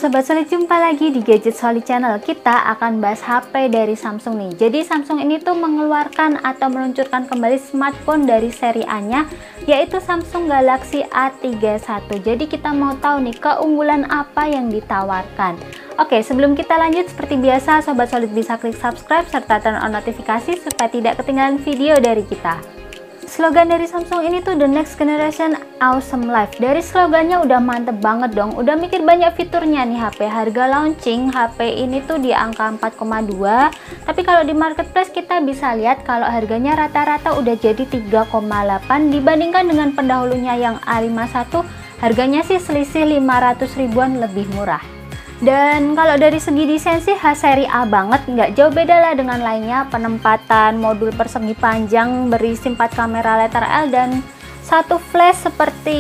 Sobat Solid, jumpa lagi di Gadget Solid Channel. Kita akan bahas HP dari Samsung nih. Jadi Samsung ini tuh mengeluarkan atau meluncurkan kembali smartphone dari seri A-nya, yaitu Samsung Galaxy A31. Jadi kita mau tahu nih keunggulan apa yang ditawarkan. Oke, sebelum kita lanjut, seperti biasa Sobat Solid bisa klik subscribe serta turn on notifikasi supaya tidak ketinggalan video dari kita. Slogan dari Samsung ini tuh The Next Generation Awesome Life. Dari slogannya udah mantep banget dong. Udah mikir banyak fiturnya nih HP. Harga launching HP ini tuh di angka 4,2. Tapi kalau di marketplace kita bisa lihat kalau harganya rata-rata udah jadi 3,8 dibandingkan dengan pendahulunya yang A51. Harganya sih selisih 500 ribuan lebih murah. Dan kalau dari segi desain sih seri A banget, nggak jauh beda lah dengan lainnya. Penempatan modul persegi panjang berisi 4 kamera letter L dan satu flash seperti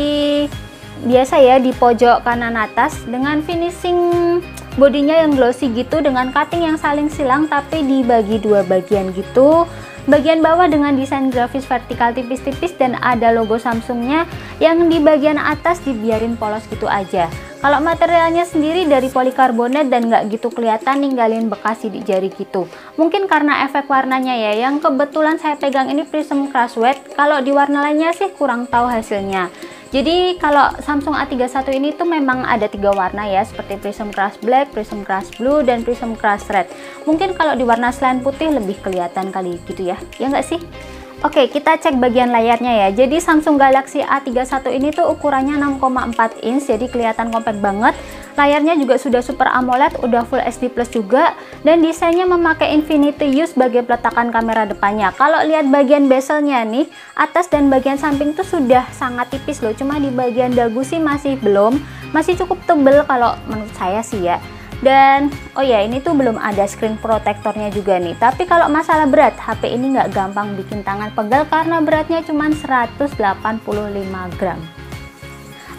biasa ya di pojok kanan atas, dengan finishing bodinya yang glossy gitu dengan cutting yang saling silang tapi dibagi dua bagian gitu. Bagian bawah dengan desain grafis vertikal tipis-tipis dan ada logo Samsungnya, yang di bagian atas dibiarin polos gitu aja. Kalau materialnya sendiri dari polikarbonat dan nggak gitu kelihatan ninggalin bekas sidik jari gitu. Mungkin karena efek warnanya ya, yang kebetulan saya pegang ini Prism Crush Wet. Kalau di warna lainnya sih kurang tahu hasilnya. Jadi kalau Samsung A31 ini tuh memang ada 3 warna ya, seperti Prism Crush Black, Prism Crush Blue, dan Prism Crush Red. Mungkin kalau di warna selain putih lebih kelihatan kali gitu ya nggak sih? Oke, kita cek bagian layarnya ya. Jadi Samsung Galaxy A31 ini tuh ukurannya 6,4 inch, jadi kelihatan compact banget. Layarnya juga sudah Super AMOLED, udah Full HD Plus juga, dan desainnya memakai Infinity U sebagai peletakan kamera depannya. Kalau lihat bagian bezelnya nih, atas dan bagian samping tuh sudah sangat tipis loh. Cuma di bagian dagu sih masih belum, masih cukup tebel kalau menurut saya sih ya. Dan oh ya, ini tuh belum ada screen protectornya juga nih. Tapi kalau masalah berat, HP ini nggak gampang bikin tangan pegal karena beratnya cuma 185 gram.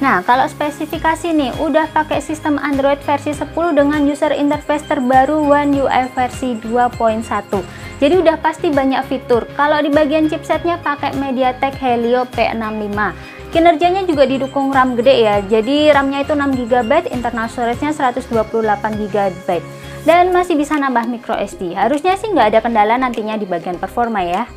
Nah, kalau spesifikasi nih, udah pakai sistem Android versi 10 dengan user interface terbaru One UI versi 2.1. Jadi udah pasti banyak fitur. Kalau di bagian chipsetnya pakai MediaTek Helio P65. Kinerjanya juga didukung RAM gede ya, jadi RAM-nya itu 6 GB, internal storage-nya 128 GB, dan masih bisa nambah micro SD. Harusnya sih nggak ada kendala nantinya di bagian performa ya.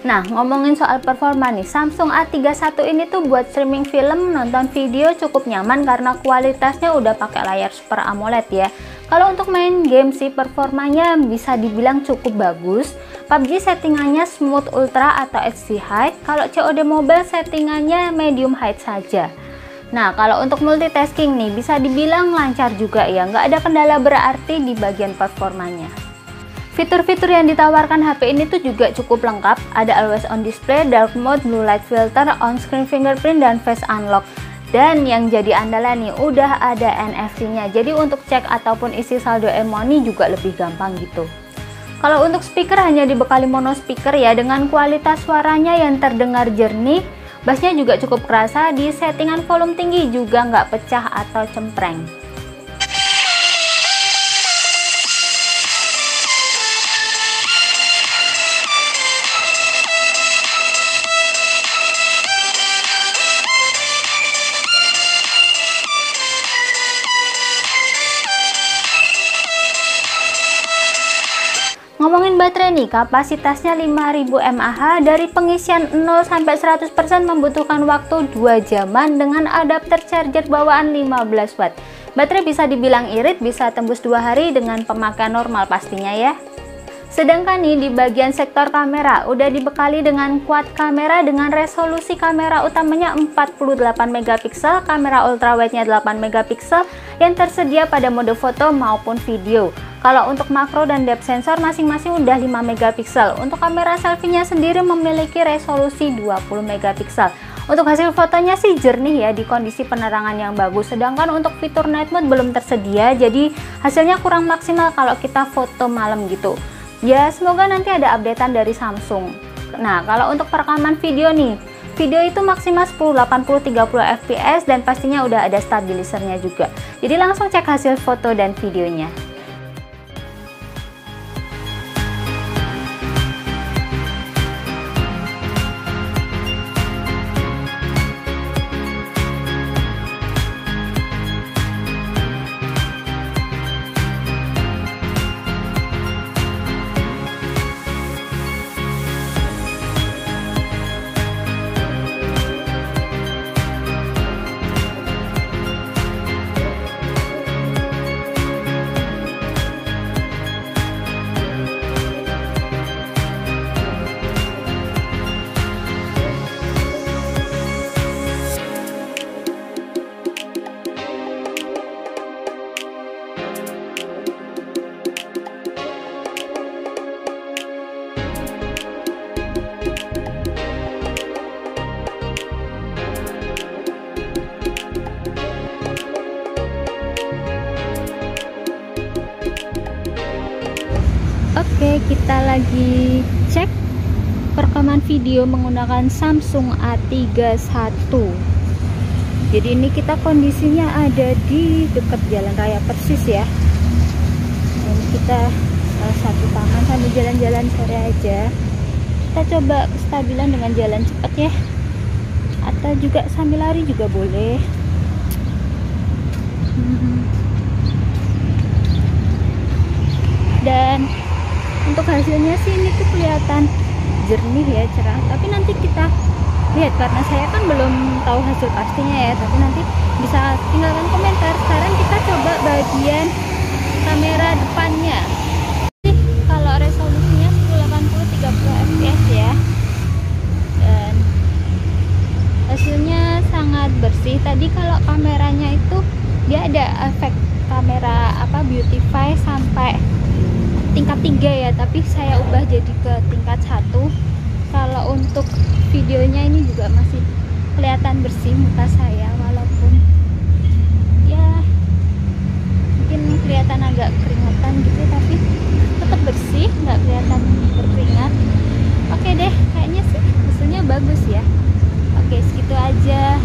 Nah, ngomongin soal performa nih, Samsung A31 ini tuh buat streaming film, nonton video cukup nyaman karena kualitasnya udah pakai layar Super AMOLED ya. Kalau untuk main game sih performanya bisa dibilang cukup bagus. PUBG settingannya Smooth Ultra atau HD High. Kalau COD Mobile settingannya Medium High saja. Nah, kalau untuk multitasking nih bisa dibilang lancar juga ya, nggak ada kendala berarti di bagian performanya. Fitur-fitur yang ditawarkan HP ini tuh juga cukup lengkap. Ada Always On Display, Dark Mode, Blue Light Filter, On-Screen Fingerprint, dan Face Unlock. Dan yang jadi andalan nih, udah ada NFC-nya. Jadi untuk cek ataupun isi saldo e-money juga lebih gampang gitu. Kalau untuk speaker hanya dibekali mono speaker ya, dengan kualitas suaranya yang terdengar jernih. Bassnya juga cukup kerasa, di settingan volume tinggi juga nggak pecah atau cempreng. Ngomongin baterai nih, kapasitasnya 5000 mAh, dari pengisian 0 sampai 100% membutuhkan waktu 2 jaman dengan adapter charger bawaan 15 watt. Baterai bisa dibilang irit, bisa tembus 2 hari dengan pemakaian normal pastinya ya. Sedangkan nih di bagian sektor kamera udah dibekali dengan quad kamera dengan resolusi kamera utamanya 48 megapiksel, kamera ultrawide-nya 8 megapiksel yang tersedia pada mode foto maupun video. Kalau untuk makro dan depth sensor masing-masing udah 5 megapiksel. Untuk kamera selfie-nya sendiri memiliki resolusi 20 megapiksel. Untuk hasil fotonya sih jernih ya di kondisi penerangan yang bagus. Sedangkan untuk fitur night mode belum tersedia, jadi hasilnya kurang maksimal kalau kita foto malam gitu. Ya, semoga nanti ada updatean dari Samsung. Nah, kalau untuk perekaman video nih, video itu maksimal 1080-30 fps dan pastinya udah ada stabilisernya juga. Jadi langsung cek hasil foto dan videonya. lagi cek perekaman video menggunakan Samsung A31. Jadi ini kita kondisinya ada di dekat jalan raya persis ya. Ini kita satu tangan sambil jalan-jalan sore aja. Kita coba kestabilan dengan jalan cepat ya, atau juga sambil lari juga boleh. Dan untuk hasilnya sih ini tuh kelihatan jernih ya, cerah. Tapi nanti kita lihat, karena saya kan belum tahu hasil pastinya ya, tapi nanti bisa tinggalkan komentar. Sekarang kita coba bagian kamera depannya. Kalau resolusinya 1080 30 fps ya, dan hasilnya sangat bersih. Tadi kalau kameranya itu dia ada efek kamera beautify sampai tingkat 3 ya, tapi saya ubah jadi ke tingkat 1. Kalau untuk videonya ini juga masih kelihatan bersih muka saya, walaupun ya mungkin kelihatan agak keringatan gitu, tapi tetap bersih, nggak kelihatan berkeringat. Oke deh, kayaknya sih hasilnya bagus ya. Oke, segitu aja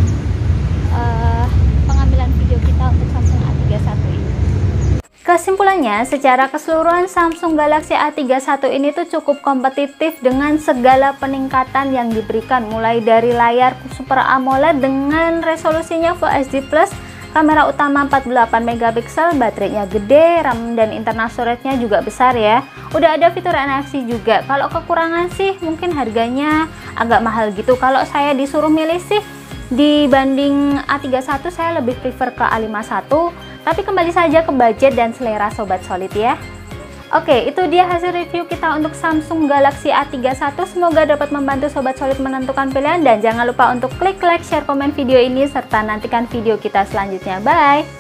pengambilan video kita untuk Samsung A31 ini. Kesimpulannya, secara keseluruhan Samsung Galaxy A31 ini tuh cukup kompetitif dengan segala peningkatan yang diberikan, mulai dari layar Super AMOLED dengan resolusinya Full HD+, kamera utama 48 megapiksel, baterainya gede, RAM dan internal storage-nya juga besar ya. Udah ada fitur NFC juga. Kalau kekurangan sih mungkin harganya agak mahal gitu. Kalau saya disuruh milih sih, dibanding A31 saya lebih prefer ke A51, tapi kembali saja ke budget dan selera Sobat Solid ya. Oke, itu dia hasil review kita untuk Samsung Galaxy A31. Semoga dapat membantu Sobat Solid menentukan pilihan, dan jangan lupa untuk klik like, share, komen video ini, serta nantikan video kita selanjutnya. Bye!